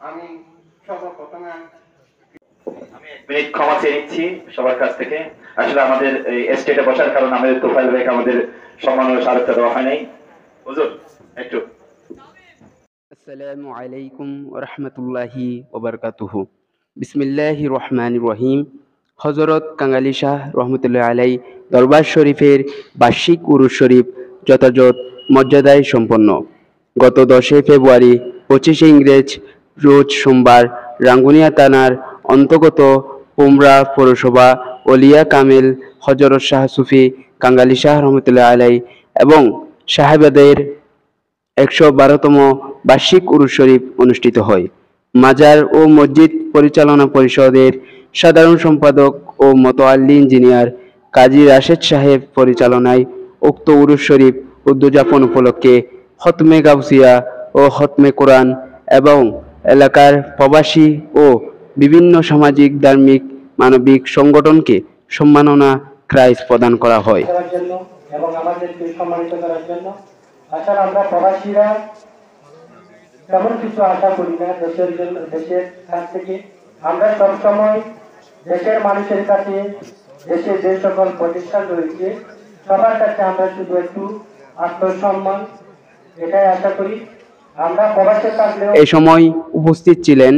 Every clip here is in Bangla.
আমি সর্বপ্রথমে মিনিট ক্ষমা চেয়ে নিচ্ছি সবার কাছ থেকে। আসলে আমাদের এই স্টেটে বসার কারণে আমাদের তোফাইল ভাইকে আমাদের সম্মানীয় স্মারকটা দেওয়া হয় নাই। হুজুর একটু। আসসালামু আলাইকুম ওয়া রাহমাতুল্লাহি ওয়া বারাকাতুহু। বিসমিল্লাহির রহমানির রহিম। হযরত কাঙালি শাহ রহমতুল্লাহ আলাই দরবার শরীফের বার্ষিক উরুস শরীফ যথাযথ মর্যাদায় সম্পন্ন। গত 10 ফেব্রুয়ারি 25 ইংরেজ রোজ সোমবার রাঙ্গুনিয়া থানার অন্তর্গত পোমরা পৌরসভা ওলিয়া কামেল হযরত শাহ সুফি কাঙালি শাহ রহমতুল্লাহ আলাই এবং সাহেবাদের 112তম বার্ষিক উরুস শরীফ অনুষ্ঠিত হয়। মাজার ও মসজিদ পরিচালনা পরিষদের সাধারণ সম্পাদক ও মোতাওয়াল্লি ইঞ্জিনিয়ার কাজী রাশেদ সাহেব পরিচালনায় উক্ত উরুস শরীফ উদযাপন উপলক্ষে খতমে গাউসিয়া ও খতমে কোরআন এবং এলাকার প্রবাসী ও বিভিন্ন সামাজিক, ধার্মিক, মানবিক সংগঠনকে সম্মাননা প্রাইজ প্রদান করা হয়। এবং আমাদেরকে সম্মানিত করার জন্য আসলে আমরা প্রবাসীরা তেমন কিছু আশা করি না দেশের কাছ থেকে। আমরা সবসময় দেশের মানুষের কাছে, দেশে যে সকল প্রতিষ্ঠান রয়েছে সবার কাছে আমরা শুধু একটু আত্মসম্মান এটাই আশা করি। আমরা প্রবাসে থাকলেও এই সময় উপস্থিত ছিলেন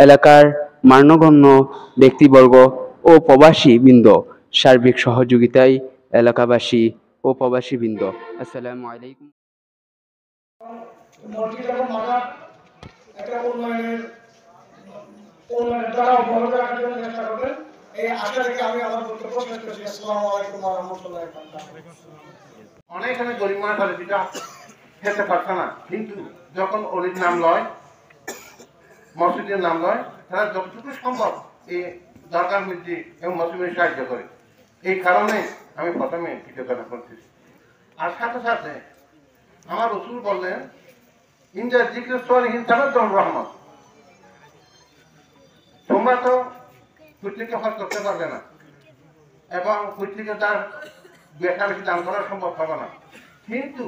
এলাকার মান্যগণ্য ব্যক্তিবর্গ ও প্রবাসী বৃন্দ। সার্বিক সহযোগিতায় এলাকাবাসী ও প্রবাসী বৃন্দ। আসসালামু আলাইকুম। মসজিদ এবং মাজার একটা উন্নয়নের দ্বারা অব্যাহত রাখার জন্য চেষ্টা করবেন, এই আশা রেখে আমি আমার বক্তব্য শেষ করছি। আসসালামু আলাইকুম ওয়া রাহমাতুল্লাহি ওয়া বারাকাতুহু। অনেক গরিব মানুষ আছে যেটা খেতে পারছে না, কিন্তু যখন অলির নাম লয়, মসজিদের নাম লয়, তারা যতটুকু সম্ভব এই দরকার মধ্যে এবং মসজিদের সাহায্য করে। এই কারণে আমি প্রথমে কৃতজ্ঞতা করতেছি। আর সাথে সাথে আমার রসুল বললেন, ইন্ডিয়ার জিকির সোয়ালিহীন তামাদ্দুর রহমত। তোমরা তো কুর্তিকে হজ করতে পারবে না এবং কুর্তিকে তার বেশা বেশি দান করা সম্ভব হবে না, কিন্তু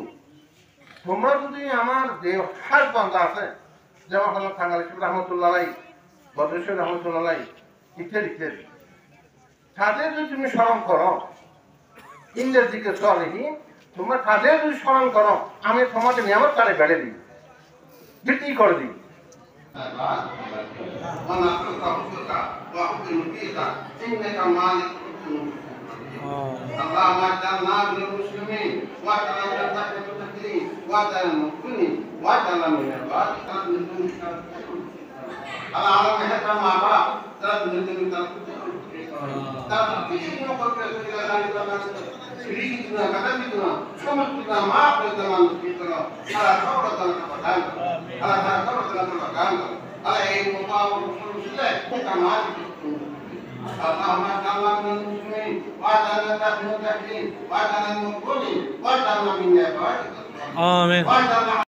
তোমরা যদি আমার যে হাত বান্ধা আছে, যেমন হলো কাঙালি শাহ রহমতুল্লাহ আলাই, বদরেশ্বর রহমতুল্লাহ আলাই ইত্যাদি ইত্যাদি, তাদের যদি তুমি স্মরণ করো, ইন্ডিয়ার জিকির সোয়ালিহীন, তোমরা তাদের যদি স্মরণ করো, আমি তোমাকে নিয়ামত তারে বেড়ে দিই, বৃদ্ধি করে দিই। اللهم اجعلنا من المسلمين واجعلنا من المتقين واجعلنا من المؤمنين واجعلنا من الوارثين. اللهم اهدنا مع بعض ثلاث من الدنيا ترتيبنا وقدرنا الى ذلك سريتنا كتبتنا شمتنا ما قدرنا نسيتنا على ثورتنا كفتان على ثورتنا كفتان على اي مطاوع رسول الله كما اللهم اجعلنا من المسلمين واجعلنا من المتقين واجعلنا من المؤمنين واجعلنا من الوارثين. آمين.